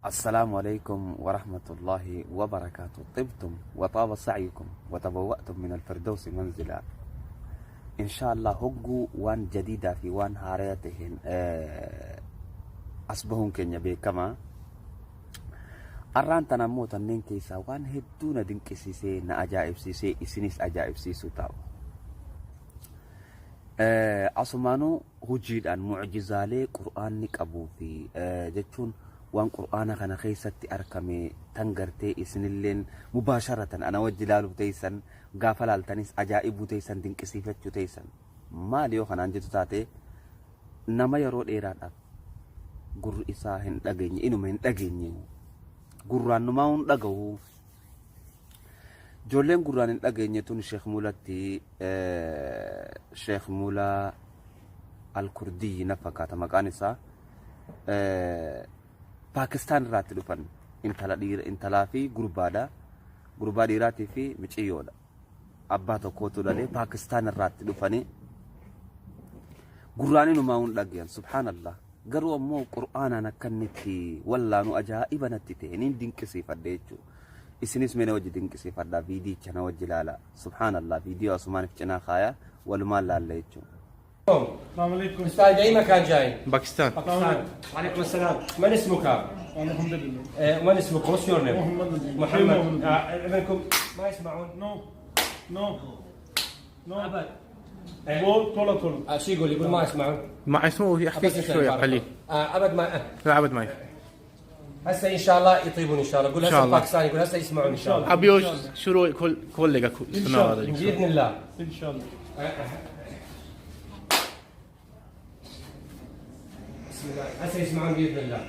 السلام عليكم ورحمة الله وبركاته. طبتم وطاب سعيكم وتبوأتم من الفردوس منزلا. إن شاء الله هجو وان جديدة في وان هارياتهن أصبحون كنيا بكما أران تنمو تنين كيسا وان هدونا دينك سيسي نا أجائب سيسي إسنيس أجائب سيسو تاو أصمانو هجيد أن معجزالي قرآن نكابو في جتشون وان قرآن خنا خيستي أركمي تنغرتي إسنلين مباشرة أنا وجلالو تيسن غافلال تنس أجائب تيسن دينك سيفتشو تيسن ما ليو خنا أنجتو تاتي نما يرود إيران أب قر إساهن لغيني إنو من لغيني قرآن نماون لغو جولين قرآن لغيني تون شيخ مولاتي شيخ مولا الكردي نفكات مكانسا باكستان رات دفن انتلا في غربا ديراتي في مچيودا اباتو كوتو دالي باكستان رات دفني قراني نماون دغيان سبحان الله غرو مو قران انا كنتي ولا نو اجائب نتي نين دينكسي فديچو اسنيس من وجه دينكسي فدا فيديو كنا وجلالا سبحان الله فيديو اسمان فينا خايا والما لا ليچو. السلام عليكم. استاذ اي مكان جاي؟ باكستان. وعليكم السلام. من اسمك؟ انا محمد لله. من اسمك؟ وش يور نيم؟ محمد. ابنكم ما يسمعون؟ نو ابد. طول شو يقول ما يسمعون؟ ما اسمه يحكي شويه قليل. ابد ما لا ابد ما يفهم. هسه ان شاء الله يطيبون ان شاء الله. قول هسه باكستان يقول هسه يسمعون ان شاء الله. ابيوش شروع كل لقى باذن الله. ان شاء الله. بسم الله. هسه يسمعون باذن الله.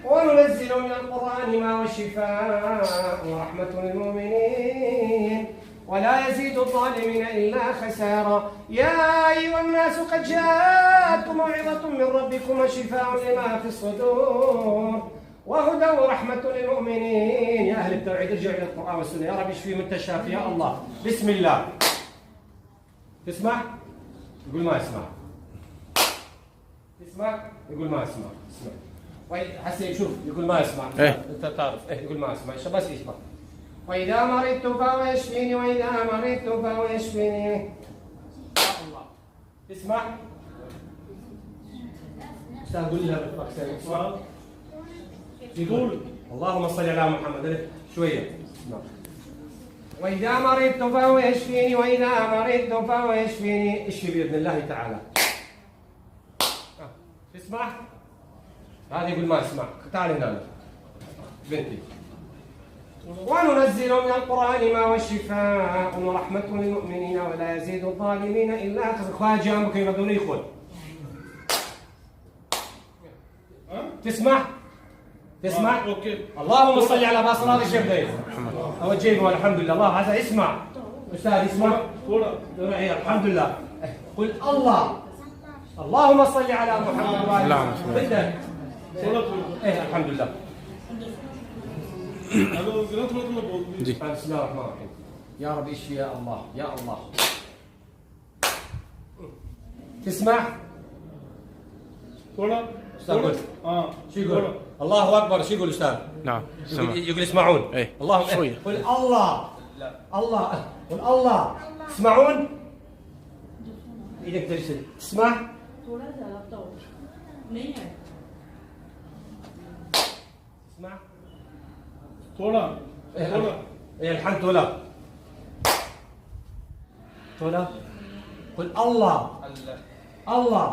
وننزل من القرآن ما هو شفاء ورحمة للمؤمنين ولا يزيد الظالمين إلا خسارا. يا أيها الناس قد جاءتكم موعظة من ربكم وشفاء لما في الصدور وهدى ورحمة للمؤمنين. يا أهل التوحيد ارجعوا إلى القرآن والسنة. يا رب اشفي من التشافي يا الله. بسم الله. تسمع؟ يقول ما يسمع. تسمع؟ يقول ما يسمع. اسمع. حسين شوف يقول ما يسمع. انت تعرف يقول ما يسمع بس يسمع. واذا مرضت فهو يشفيني واذا مرضت فهو يشفيني. يا الله. اسمع. استاذ قول لي هذا اسمع. يقول اللهم صل على محمد. شويه. اسمع. واذا مرضت فهو يشفيني واذا مرضت فهو يشفيني. اشفي باذن الله تعالى. تسمع؟ هذا يقول ما اسمع. تعال هنا بنتي. وننزل من القرآن ما هو شفاء ورحمة للمؤمنين ولا يزيد الظالمين إلا خسارا. جامك يردون يخون. تسمع؟ تسمع؟ اوكي. اللهم صل على باصر هذا الشيخ ده. اوجهه الحمد لله. الله هذا اسمع. استاذ اسمع. الحمد لله. قل الله. اللهم صل على محمد وعلى آله. الحمد لله. بسم الله الرحمن الرحيم. يا رب اشفي يا الله يا الله. تسمع؟ استاذ قول. شو يقول؟ الله اكبر. شو يقول استاذ؟ نعم سمع. يقول يسمعون. الله شويه. قل الله. الله. قل الله. تسمعون؟ ايدك ترسل. تسمع؟ اسمع. थोड़ा الحمد لله. تولا. قل الله. الله.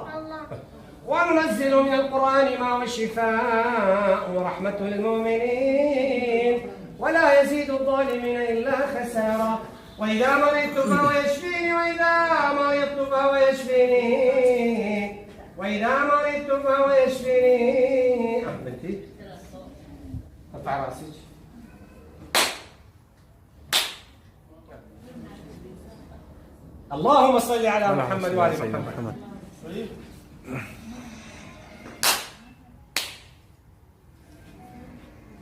وننزل من القرآن ما هو شفاء ورحمة للمؤمنين ولا يزيد الظالمين إلا خسارا. وإذا مرضت فهو يشفيني وإذا مرضت فهو يشفيني وإذا مرضت فهو يشفيني. بنتي ارفع راسك. اللهم صل على محمد وآل محمد.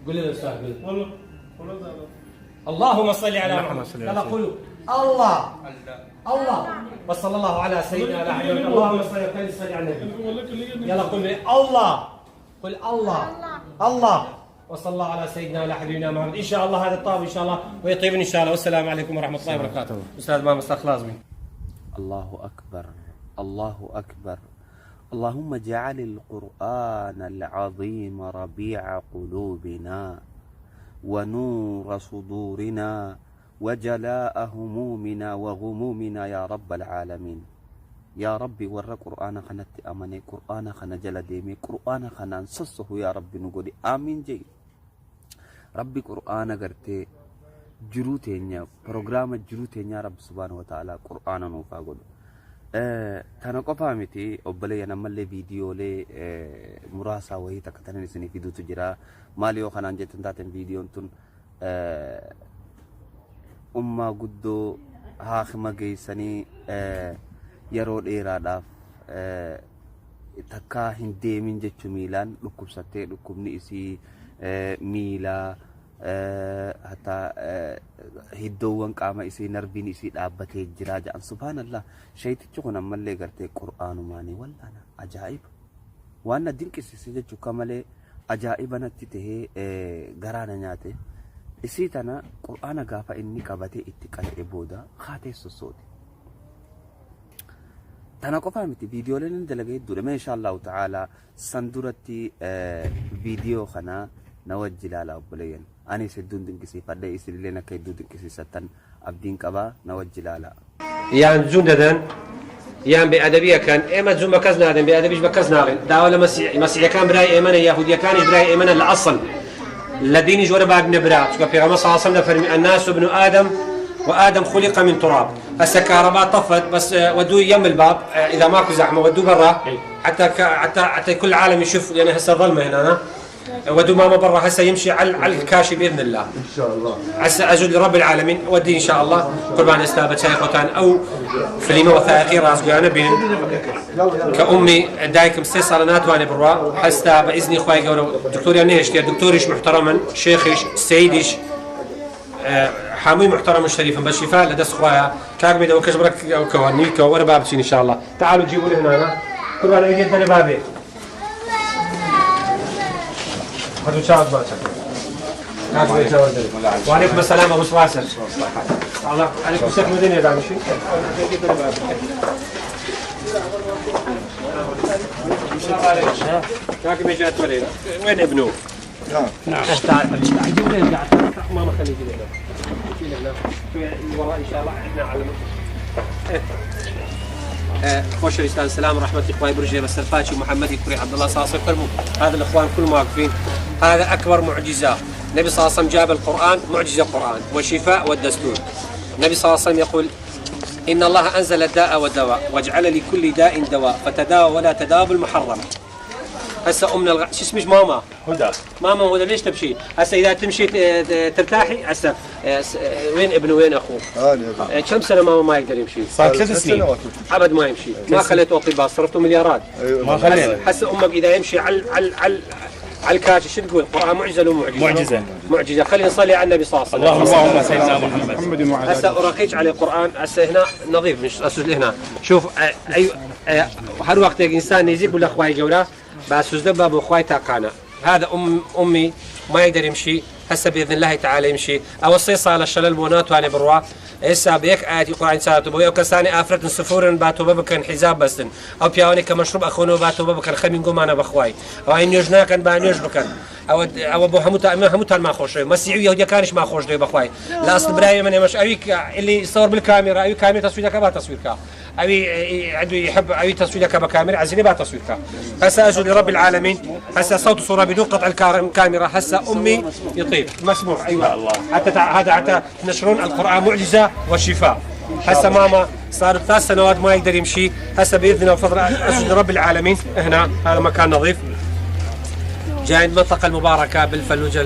قل لي الاستاذ قل. اللهم صل على محمد. يلا قولوا الله الله وصلى الله على سيدنا محمد. اللهم صل على النبي. يلا قل لي الله. قل الله الله وصلى الله على سيدنا وعلى حبيبنا محمد. ان شاء الله هذا الطاب ان شاء الله ويطيب ان شاء الله. والسلام عليكم ورحمه الله وبركاته. استاذ مام استخلاص. الله أكبر الله أكبر. اللهم اجعل القرآن العظيم ربيع قلوبنا ونور صدورنا وجلاء همومنا وغمومنا يا رب العالمين. يا ربي ور قرآن خنت أمني قرآن خنا جل ديمي قرآن خنا نصصه يا ربي نقول آمين جي. ربي قرآن قرتي جروتينيا برنامج جروتينيا رب سبحانه وتعالى قرآن نوفاقود تانا قفا متي أبلي أنا ملي فيديو لي مراسا وهي تكتنني سني فيديو تجرا ماليو خنان جتن تاتن فيديو انتون أمة قدو هاخما جيساني يرود إيراداف تكا هندي من جتشو ميلان لكم ستة لكم نئسي ميلا حتى هدوان قام إسي نربين إسي دابته جراجة سبحان الله شيء تجونا ملي قرتي قرآن ماني ولا أنا عجائب وانا دين كسي سجدو كمالي عجائبنا تته غرانا نياته إسي تنا قرآن قافا إني قبتي اتقال إبودا خاتي السسودي تنا قفا متي فيديو لين دلقي دور ما إن شاء الله تعالى سندورتي فيديو خنا نوجل على أبليين أنا سدون دنكسي فدا يصير لنا كيدو دنكسي ستن أبدين كبا نوجل على يعني زندن يعني بأدبية كان إما زوم كزنا هذا بأدبيش بكزنا داولا مسيح كان براي إيمانا يهودية كان براي إيمانا الأصل الذين جور بعد نبرات شوف في رمضان صلى الله عليه وسلم فرمي الناس ابن آدم وآدم خلق من تراب. هسه كهرباء طفت بس ودوه يم الباب إذا ماكو زحمة ودوه برا حتى كل العالم يشوف لأن هسه ظلمة هنا ودو ماما برا هسه يمشي على الكاشي باذن الله ان شاء الله. هسه اجود لرب العالمين ودي ان شاء الله قربان استابت شيخوتان او فيلم وثائقي راس انا بين كامي دايك مستيصلنات وانا برا حستا باذن اخوي قولوا دكتور يعني دكتوريش محترما شيخيش سيديش حامي محترم شريفا بالشفاء لدى اخويا كاك بيدو كجبرك كوانيكو وانا بابتين ان شاء الله. تعالوا جيبوا لي هنا قربان اجيت انا بابي هذا شاهد باشا. وعليكم السلام ابو سواسر. الله عليكم الشيخ مدينه يا دامشي. كاك بيجات وليد وين ابنه؟ نعم. تعال جيب لي قاعد ماما خليه يجي هنا. وراء ان شاء الله احنا نعلمه. خوش الاستاذ السلام ورحمه اخوي برجي بس الفاتشي محمد يكري عبد الله صاصر فرموا هذا الاخوان كلهم واقفين. هذا اكبر معجزه. النبي صلى الله عليه وسلم جاب القران معجزه القران والشفاء والدستور. النبي صلى الله عليه وسلم يقول ان الله انزل الداء والدواء وجعل لكل داء دواء فتداوى ولا تداوى بالمحرم. هسه امنا شو اسمك ماما؟ هدى. ماما هدى ليش تمشي؟ هسه اذا تمشي ترتاحي هسه وين ابنه وين اخوه؟ كم سنه ماما ما يقدر يمشي؟ صار 3 سنين ابد ما يمشي، ما خليته اطباء صرفتوا مليارات. أيوة ما خلينا. هسه امك اذا يمشي على الكاشي شو تقول؟ القران معجزه لو معجزه؟ معجزه. خلينا نصلي على النبي صلى الله عليه وسلم. اللهم سيدنا محمد وعلى هسه اراقيك على القران هسه هنا نظيف مش اسود هنا. شوف هر وقت انسان يجيب ولا اخوي جوله بس باب اخوي تاقانا. هذا امي ما يقدر يمشي هسه باذن الله تعالى يمشي. اوصي صار الشلل بونات وانا بروا هسه بيك ايات القران ساتو بيو كساني افرت سفور باتو بابكن حزاب بس او بياوني كمشروب اخونو باتو بابكن خمين قوم انا بخواي او ان يجنا كان بانيوش بكن او ابو حموت ما خوش مسيحي يهودي كانش ما خوش بخواي لا اصل براي من مش اويك اللي يصور بالكاميرا اوي كاميرا تصويرك با تصويرك اوي عنده يحب اوي تصويرك بكاميرا عايزين با تصويرك. هسه اسجد لرب العالمين هسه صوت صوره بدون قطع الكاميرا. هسه امي يطيب مسموح. ايوه الله حتى تنشرون القران معجزه والشفاء. هسه ماما صار 3 سنوات ما يقدر يمشي. هسه باذن الله وفضل اسجد لرب العالمين هنا هذا مكان نظيف جاي المنطقه المباركه بالفلوجه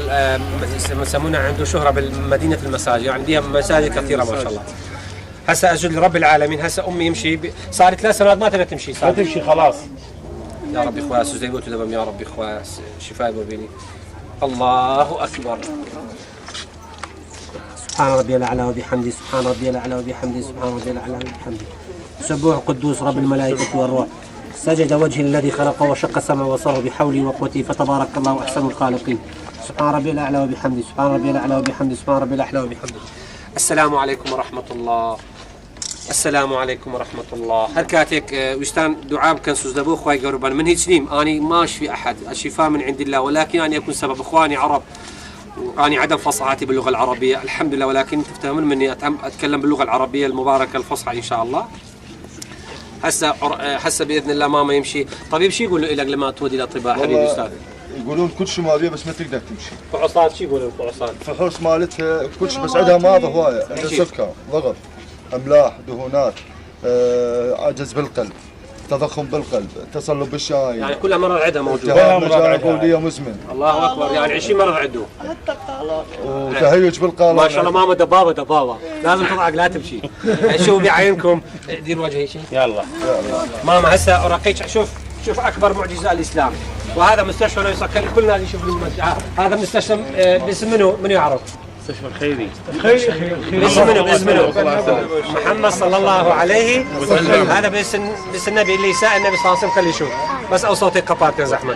يسمونها عنده شهره بالمدينه المساجد عندها مساجد كثيره ما شاء الله. هسه اسجد لرب العالمين. هسه امي يمشي صار 3 سنوات ما تقدر تمشي. ما تمشي خلاص. يا رب اخويا زي ما تدبم يا رب اخويا شفاء وبيني. الله اكبر. سبحان ربي الاعلى وبحمده سبحان ربي الاعلى وبحمده سبحان ربي الاعلى وبحمده سبوح قدوس رب الملائكه والروح. سجد وجه الذي خلقه وشق السمع وبصره بحوله وقوته فتبارك الله احسن الخالقين. سبحان ربي الأعلى وبحمده، سبحان ربي الأعلى وبحمده، سبحان ربي الأعلى وبحمده. السلام عليكم ورحمة الله. السلام عليكم ورحمة الله. هركاتك وستان دعاء كان سوزدبو اخوي قربان من هيك سليم اني ما اشفي احد، الشفاء من عند الله، ولكن ان يكون سبب اخواني عرب واني عدم فصاحتي باللغة العربية الحمد لله، ولكن تفتهمون مني اتكلم باللغة العربية المباركة الفصحى ان شاء الله. هسه باذن الله ماما يمشي. طبيب شو يقول لك لما تودي الاطباء حبيبي استاذ؟ يقولون كل شيء ما بيه بس ما تقدر تمشي. فحوصات شو يقولون الفحوصات؟ الفحوص مالتها كل شيء بس عندها مرض هوايه، عندها سكر، ضغط، املاح، دهونات، عجز بالقلب، تضخم بالقلب، تصلب بالشرايين. يعني كل مرض عندها موجود. غوليه مزمن. الله اكبر، يعني 20 مرض عنده. وتهيج بالقلب. ما شاء الله ماما دبابه لازم تضعك لا تمشي. شوف بعينكم دير وجهي شيء. يلا ماما هسه ارقيك. شوف اكبر معجزه الاسلام، وهذا مستشفى لا يسكر كل الناس يشوف هذا مستشفى باسم منو يعرف؟ مستشفى الخيري. باسم منو؟ محمد صلى الله عليه وسلم. هذا باسم النبي اللي ساء النبي صلى الله عليه وسلم. خليه يشوف بس او صوتي قبارك يا زحمه.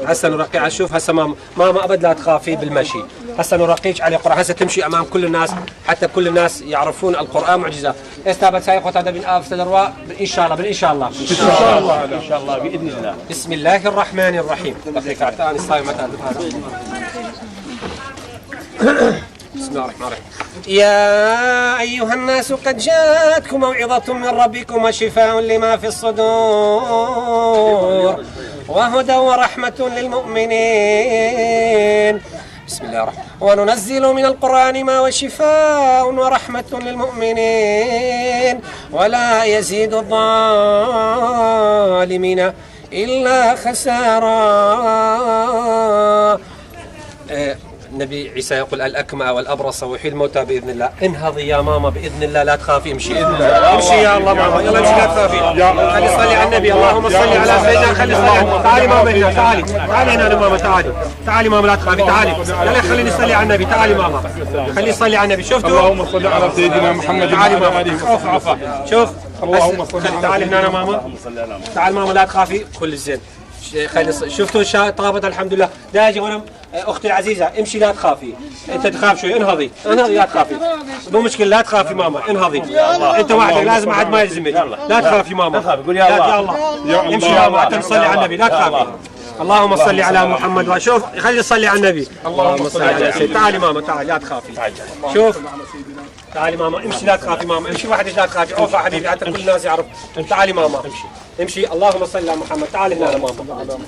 هسه نرقيك. شوف هسه ماما ابد لا تخافي بالمشي. هسه نرقيك على القرآن. هسه تمشي امام كل الناس حتى كل الناس يعرفون القرآن معجزه. استابت ساي قوت هذا من اف تدروا ان شاء الله ان شاء الله باذن الله. بسم الله الرحمن الرحيم. دقيقه اعطاني الصايمه هذا. بسم الله الرحمن الرحيم. يا أيها الناس قد جاءتكم موعظة من ربكم وشفاء لما في الصدور وهدى ورحمة للمؤمنين. بسم الله الرحمن الرحيم. وننزل من القرآن ما هو شفاء ورحمة للمؤمنين ولا يزيد الظالمين إلا خسارا. النبي عيسى يقول الأكمى والأبرص ويحيي الموتى بإذن الله. انهضي يا ماما بإذن الله لا تخافي. امشي امشي يا الله ماما. يلا امشي لا تخافي. خلي صلي على النبي. اللهم صل على سيدنا. خلي صلي على. تعالي ماما هنا. تعالي هنا ماما. تعالي ماما لا تخافي. تعالي يلا خليني صلي على النبي. تعالي ماما خلي صلي على النبي. شفتوا؟ اللهم صل على سيدنا محمد. تعالي ماما. شوف اللهم صل. تعالي هنا ماما. تعال ماما لا تخافي. كل زين. خلي شفتوا طابت الحمد لله. داجي غنم اختي العزيزه امشي لا تخافي. انت تخاف شوي. انهضي لا تخافي. مو مشكله لا تخافي ماما. انهضي انت وحدك لازم احد ما يلزمك. لا تخافي ماما. قول يا الله. امشي يا ماما حتى نصلي على النبي. لا تخافي. اللهم صل على محمد. وشوف خلي تصلي على النبي. اللهم صل على سيدنا. تعالي ماما تعالي لا تخافي. شوف تعالي ماما امشي لا تخافي ماما. امشي وحدك لا تخافي. اوفى حبيبي حتى كل الناس يعرف. تعالي ماما امشي. اللهم صل على محمد. تعالي هنا ماما.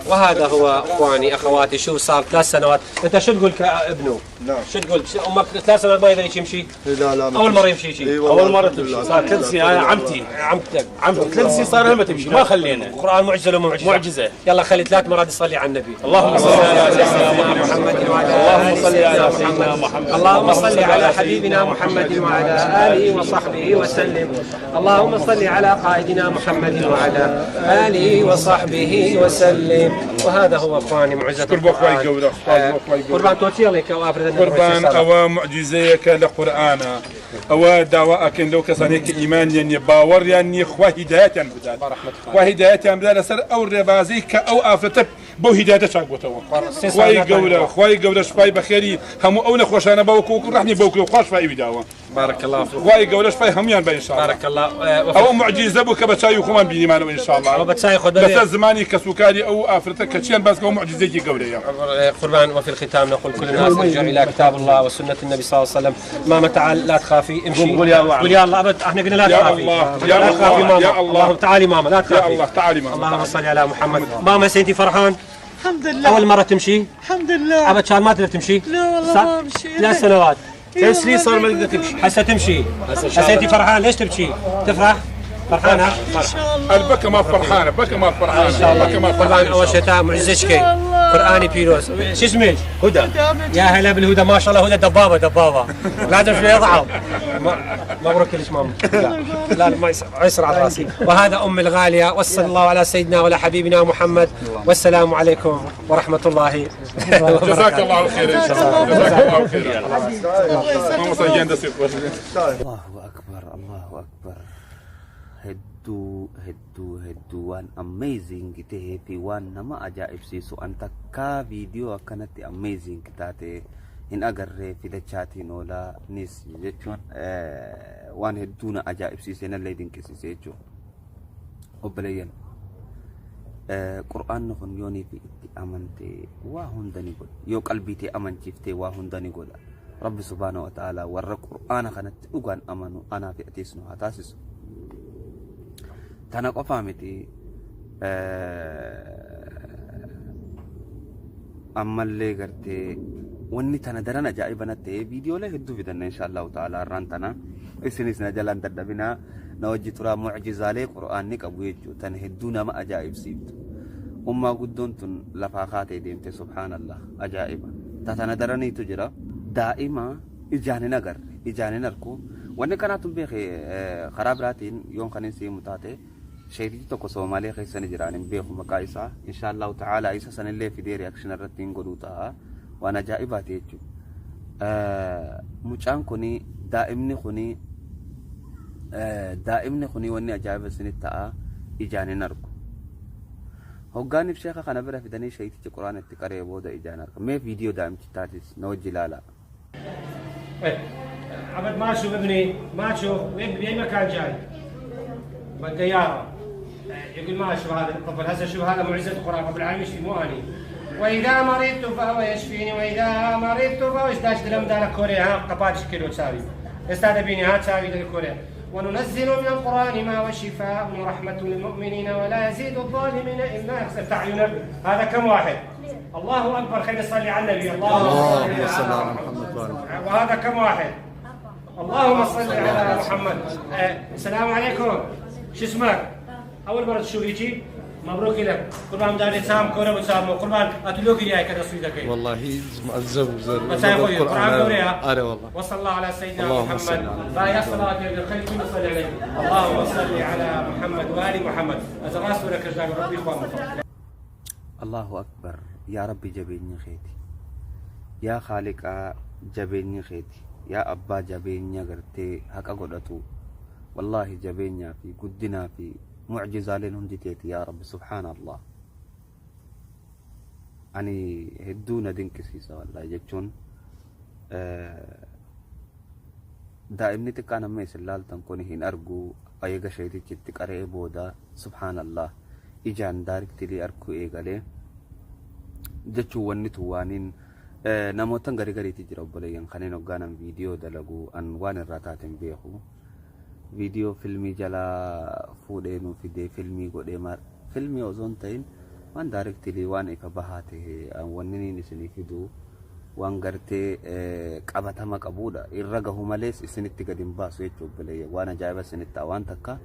وهذا هو اخواني اخواتي. شوف صار 3 سنوات. انت شو تقول كابنه؟ نعم. شو تقول؟ امك 3 سنوات ما يقدر يمشي؟ لا اول مره يمشي شيء. اول مره تمشي. صار 3 سنين. انا عمتك 3 سنين صار ما تمشي. ما خلينا. القران معجزه لو معجزه. يلا خلي 3 مرات يصلي على النبي. اللهم صل على سيدنا محمد وعلى اللهم صل على سيدنا محمد. اللهم صل على حبيبنا محمد وعلى اله وصحبه وسلم. اللهم صل على قائدنا محمد وعلى آله وصحبه وسلم. وهذا هو اخواني معجزة القرآن. قربان توتي لك قربان او معجزيك لقرآن او دعواءك لو كسانيك ايمان يعني باور يعني خوا هداية بدال وهداية بدال سر او ربازيك او افتك بو هداية شاقوتو خواي قوله شفاي بخيري هم او نخوشانا بوكو رحني بوكو خوش فاي بداوا. بارك الله فيك. خواي قوله شفاي هميان ان شاء الله. بارك الله. او معجزه بك بتشاي خمان بيني مانو ان شاء الله. او بتشاي خد بس زماني كسوكاري او افرتك كشيان بس معجزتي قولي قربان. وفي الختام نقول كل الناس ارجع الى كتاب الله وسنه النبي صلى الله عليه وسلم. ماما تعال لا تخافي امشي. قول يا الله ابد احنا قلنا لا تخافي. يا الله يا الله. تعالي ماما لا تخافي. يا الله تعالي ماما. اللهم صل على محمد. ماما سيدي فرحان؟ الحمد لله. اول مره تمشي؟ الحمد لله. ابد كان ما تقدر تمشي؟ لا والله ما مشي. 3 سنوات. 3 سنين صار ما تقدر تمشي. هسه تمشي. هسه انت فرحان. ليش تبكي؟ تفرح؟ فرحانة؟ ان شاء الله. البكى ما فرحانة. بكى ما فرحانة. ان شاء الله. بكى ما قربان فرحانة. اول شيء معزتك قرآني بيروز. شو اسمك؟ هدى. يا هلا بالهدى. ما شاء الله هدى دبابة لازم شوي يضعف. مبروك لك ماما. لا ما يسر على راسي. وهذا ام الغالية. وصلى الله على سيدنا وعلى حبيبنا محمد. والسلام عليكم ورحمة الله وبركاته. جزاك الله خير ان شاء الله. جزاك الله خير. ماما صيان دسيق. الله أكبر الله أكبر. hedduu waan amazing ta'ee fi waan nama ajaa'ibsiisu an takkaa viidiyoo akkanatti amazing taate hin agarree fidachaatiin oolaa nis jechuun waan hedduu na ajaa'ibsiisee nallee dinqisiisee jechuudha. Obboleeyyan qur'aanni kun yoonii fi itti amantee waa hunda ni godha, yoo qalbii tee amanchiiftee waa hunda ni godha. Rabbi subhaanahu wa ta'aalaa warra qur'aana kanatti dhugaan amanu anaa fi atiis nu haa taasisu. Tana qofaa miti ammallee gartee wanni tana daran ajaa'iba natti viidiyoolee hedduu fidanna inshaallahu ta'aalaa irraan tana isinis na jalaan dadhabinaa na wajji turaa mucjizaalee qur'aanni qabu jechuudha. Tana hedduu nama ajaa'ibsiiftu. Ummaa guddoon tun lafaa kaatee deemte subhaanallah ajaa'iba. Tana daraniitu jira. Daa'ima ijaan hin agarre ijaan hin arku. Wanni kanaatu beekee karaa biraatiin yoon kan hin siimu taate sheetii tokko Soomaaliyaa keessa ni jiraan hin beeku maqaa isaa inshaallahu ta'aalaa isa sanillee fidee reakshin irratti hin godhuu ta'a. Waan ajaa'ibaati jechuudha. Mucaan kuni daa'imni kuni wanni ajaa'iba isinitti ta'a ijaan hin argu. Hoggaaniif sheeka kana bira fidanii sheetichi quraana itti qaree booda ijaan arga. Mee viidiyoo daa'imchi taatis na wajji ilaala. عبد ما اشوف ابني ما اشوف باي مكان جاي بالطياره يقول ما اشوف هذا الطفل هسه شوف هذا معجزه القران رب العالمين يشفي مو اني واذا مرضت فهو يشفيني واذا مرضت فهو يشتاش دلم دار كوريا ها قبادش كيلو تساوي استاذ بيني ها تساوي دل كوريا وننزل من القران ما هو شفاء ورحمه للمؤمنين ولا يزيد الظالمين الا يخسر اعينهم. هذا كم واحد؟ الله اكبر. خلينا نصلي على النبي. اللهم صل على محمد. وهذا كم واحد؟ اللهم صل على محمد. السلام عليكم. شو اسمك؟ اول مره تشوف يجي مبروك لك. قربان داري سام كوره وسام قربان اتلوك لي كذا سويدك والله الزوج بس يا اخوي قران كوريا. اره والله. وصلى الله على سيدنا محمد. باقي الصلاه خليك نصلي عليه. اللهم صل على محمد وال محمد. ازغاس لك ربي اخوان. الله أكبر. يا ربي جبيني خيتي يا خالق جبيني خيتي يا أبا جبيني قرتي هكا قدتو والله جبيني في قدنا في معجزة لنهندتيتي يا رب سبحان الله. أني هدونا دينكسيسا والله جتشون دائمني تكانا ميسل لالتن كونهين أرجو أيغا شيتي جتك أرئي بودا سبحان الله إجان دارك تلي أركو إيغالي jechuu wanni tuwaaniin namootan garii gariitti jira obboleeyyan kanneen hoggaanan viidiyoo dalagu an waan irraa taateen beeku viidiyoo filmii jalaa fuudhee nu fidee filmii godhee filmii osoo hin ta'in waan daarektilii waan ifa bahaa ta'e wanni niin isinii fiduu waan gartee qabatama qabuudha irra gahu malees isinitti gadi hin baasu jechuu obboleeyyan waan ajaa'iba isinitti ta'a waan takka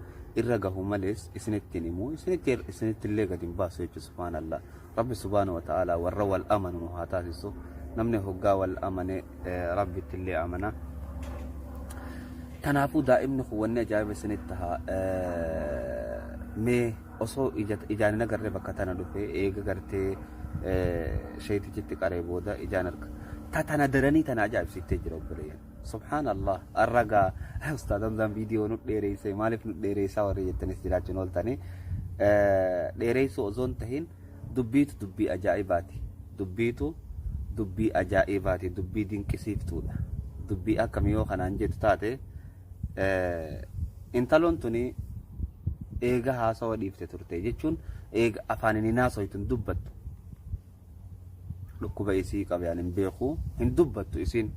irra gahu malees isinitti himu isinitti illee gadi hin baasu jechuu subhaanallah. ربي سبحانه وتعالى والروى الأمن وهاتاسو نمني هقا والأمن ربي تلي أمنا تنافو دائم نخواني جايب سنتها مي أصو إجاني نقرر بكتانا دفي إيغا قرتي شيتي جتك قريبودا إجانرك تانا دراني تانا جايب ستجر وبريا سبحان الله الرقا أستاذ أمزان فيديو نوت ديريسي مالف نوت ديريسا وريجتني استراج نول تاني ديريسو أزون تهين dubbiitu dubbii ajaa'ibaati dubbii ajaa'ibaati dubbii dinqisiiftuudha dubbii akkam yoo kanaan jettu taate intaloon tuni eega haasawa dhiifte turte jechuun eega afaan hin haasoytun dubbattu dhukkuba isii qabaan hin beeku hin dubbattu isiin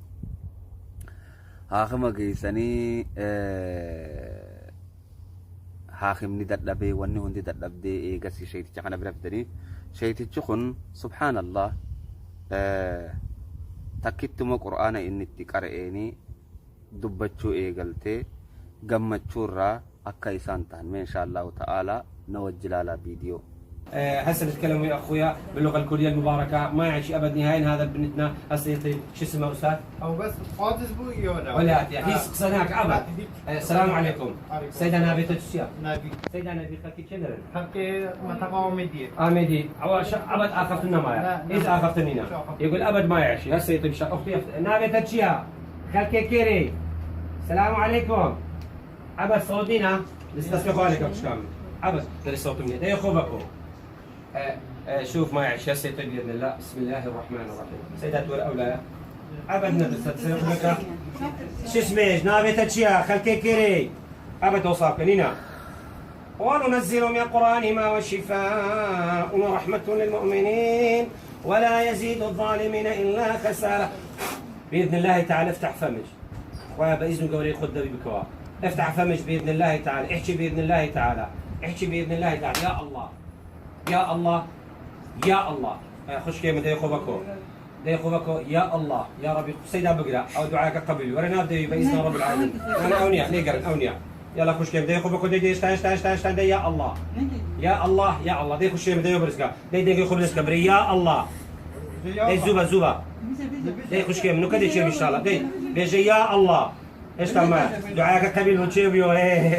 haakima geessanii haakimni dadhabee wanni hundi dadhabdee eegasi sheeticha kana bira fidanii sheetichi kun subhaanallah takkittuma qur'aana inni itti qara'eenii dubbachuu eegaltee gammachuurraa akka isaan ta'an mee inshaallahu ta'aalaa na wajji ilaalaa viidiyoo. هسه نتكلم ويا اخويا باللغه الكوريه المباركه ما يعني شيء ابد نهائي. هذا بنتنا هسه شو اسمه استاذ؟ او بس قادس بوي ولا هي قصناك ابد. السلام عليكم. سيدنا نبي تشيا. نبي. سيدنا نبي خلكي كذا. خلكي متقاوم مدير. مدير. ابد اخفتنا ما. اذا اخفتني يقول ابد ما يعشي. هسه يطيب اختي نبي تشيا. خلكي كيري. السلام عليكم. ابد صوتينا. نستسمح عليك مش كامل عبس دري صوت مني ده يخوبكم شوف ما يعيش هسه بإذن الله. بسم الله الرحمن الرحيم. سيدات والأولاد عبدنا بس شو اسمه نابي تشيا خلكي كيري عبد وصاف كنينا. وننزل من القرآن ما هو شفاء ورحمة للمؤمنين ولا يزيد الظالمين إلا خسارة. بإذن الله تعالى افتح فمج وبإذن قولي خذ دبي بكوا. افتح فمج بإذن الله تعالى. احكي بإذن الله تعالى. احكي بإذن الله تعالى. يا الله يا الله يا الله. خش كيما دايخو بكو دايخو بكو. يا الله يا ربي سيدا بقرا أو دعاءك قبل ورنا بدي بإذن رب العالمين. أنا أونيا ليقرن أونيا. يلا خش كيما دايخو بكو دي استان يا الله يا الله يا الله. دايخو كيما دايخو برسكا دايخو برسكا بري يا الله. داي زوبا دايخو كيما نو كدي ان شاء الله. داي بيجي يا الله. ايش تمام دعاءك قبل وتشيبيو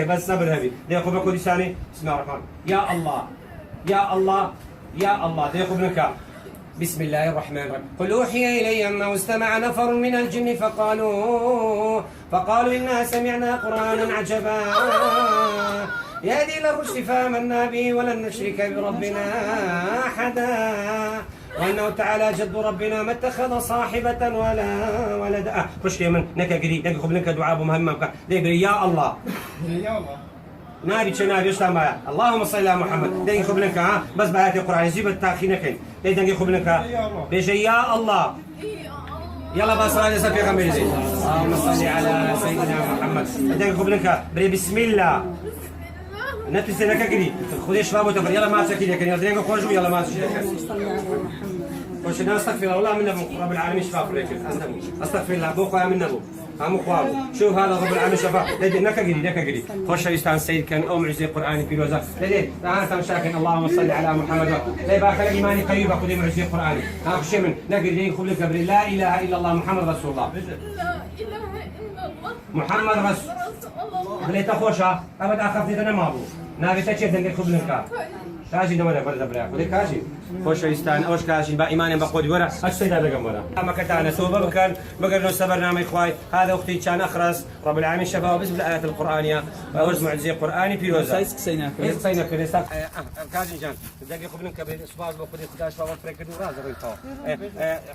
بس صبر هبي. دايخو بكو لساني بسم الله الرحمن. يا الله يا الله يا الله. دايخو بنكا. بسم الله الرحمن الرحيم. قل أوحي إلي أنه استمع نفر من الجن فقالوا إنا سمعنا قرآنا عجبا يهدي إلى الرشد فآمنا به ولن نشرك بربنا أحدا وأنه تعالى جد ربنا ما اتخذ صاحبة ولا ولدا. خش من نكا قري نكا خب نكا دعاء مهمة دقري يا الله يا الله نبي شنابي ايش معايا. اللهم صل على محمد. دقي خب لك بس بآيات القرآن جيب التاخي نكن دقي خب لك بيجي يا الله. يلا بس على سفي غميزي. اللهم صل على سيدنا محمد. دقي خب لك بسم الله نتلسي لك قري خذي شباب وتفر. يلا ما تسكي لك يلا دقي خرجوا يلا ما تسكي لك وش انا استغفر الله من رب العالمين شفاف لك استغفر الله ابو خويا من ابو هم خواب. شوف هذا رب العالمين شفاف. لدي نكا قري خش يستان سيد كان او معجزه قراني في الوزاره. لدي تعال تمشاكن اللهم صل على محمد. لا باخر ايماني قريبه خذي معجزه قراني. خش من نقري خذ لك لا اله الا الله محمد رسول الله. لا اله الا الله محمد رسول الله. بليت خوشا ابد اخذت انا ما ابو نبي تشهد انك خذ لك كاجي نمر برد برا خذي كاجي خوش يستان اوش كاجي با ايماني بقود ورا السيده بقم ورا ما كتانا سوبا بكن بقرنو صبرنا اخوي. هذا اختي كان اخرس رب العالمين شفاه بس بالايات القرانيه وز معجزه قراني في وزا سينا كنيسا كاجي جان دقي خبلن كبير اسباب بخذي خداش فاول فريق راز ريتو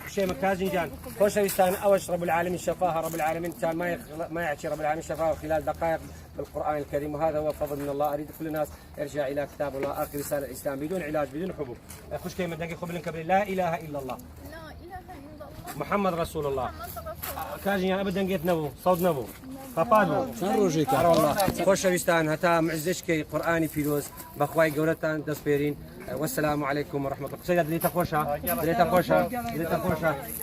حشيم كاجي جان خوش يستان اوش رب العالمين شفاها. رب العالمين كان ما يحكي رب العالمين شفاه خلال دقائق بالقران الكريم. وهذا هو فضل من الله. اريد كل الناس يرجع الى كتاب الله اخر رساله الاسلام بدون علاج بدون حبوب. خش كلمه دقي خبلن كبير لا اله الا الله لا اله الا الله محمد رسول الله. محمد رسول الله. كاجي ابدا قيت نبو صوت نبو خفادو روجيك والله خوش ويستان هتا معزشكي قراني فيروز بخواي قولتان دسبيرين. والسلام عليكم ورحمه الله. سيدة دليتا خوشة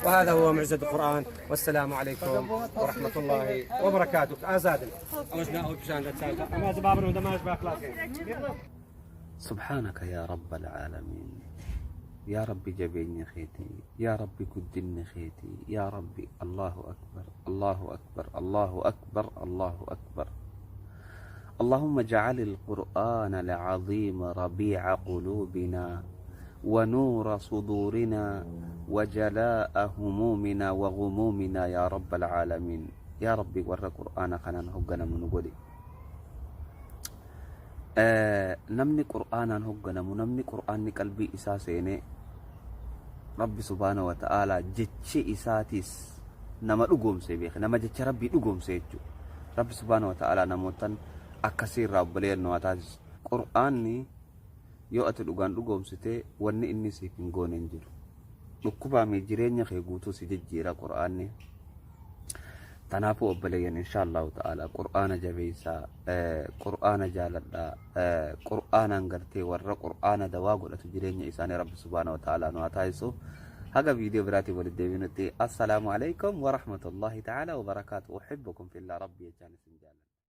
وهذا هو معزة القرآن. والسلام عليكم ورحمة الله وبركاته. آزادن أوجنا أو بشان دتسالتا أما زبابر ودماج باخلاقين. سبحانك يا رب العالمين. يا ربي جبيني خيتي يا ربي كدني خيتي يا ربي. الله أكبر الله أكبر الله أكبر الله أكبر. اللهم اجعل القرآن العظيم ربيع قلوبنا ونور صدورنا وجلاء همومنا وغمومنا يا رب العالمين. يا ربي ورى قرآن خنان هجنا من قولي نمني قرآن هجنا نمني قرآن قلبي إساسيني ربي سبحانه وتعالى جتش إساتيس نما لقوم سيبيخ نما جتش ربي لقوم سيجو ربي سبحانه وتعالى نموتن akkasii irraa obboleen nu taasisu. Qur'aanni yoo ati dhugaan dhugoomsite wanni inni siif hin goone hin jiru. Dhukkubaamee jireenya kee guutuu si jijjiira qur'aanni. Tanaafuu obboleeyyan inshaallahu ta'ala qur'aana jabeessaa qur'aana jaaladhaa qur'aanaan gartee warra qur'aana dawaa godhatu jireenya isaanii rabbi subhaanahu wa ta'ala nu taasisu. هذا فيديو براتي ولد السلام عليكم ورحمة الله تعالى وبركاته. أحبكم في الله ربي يجعل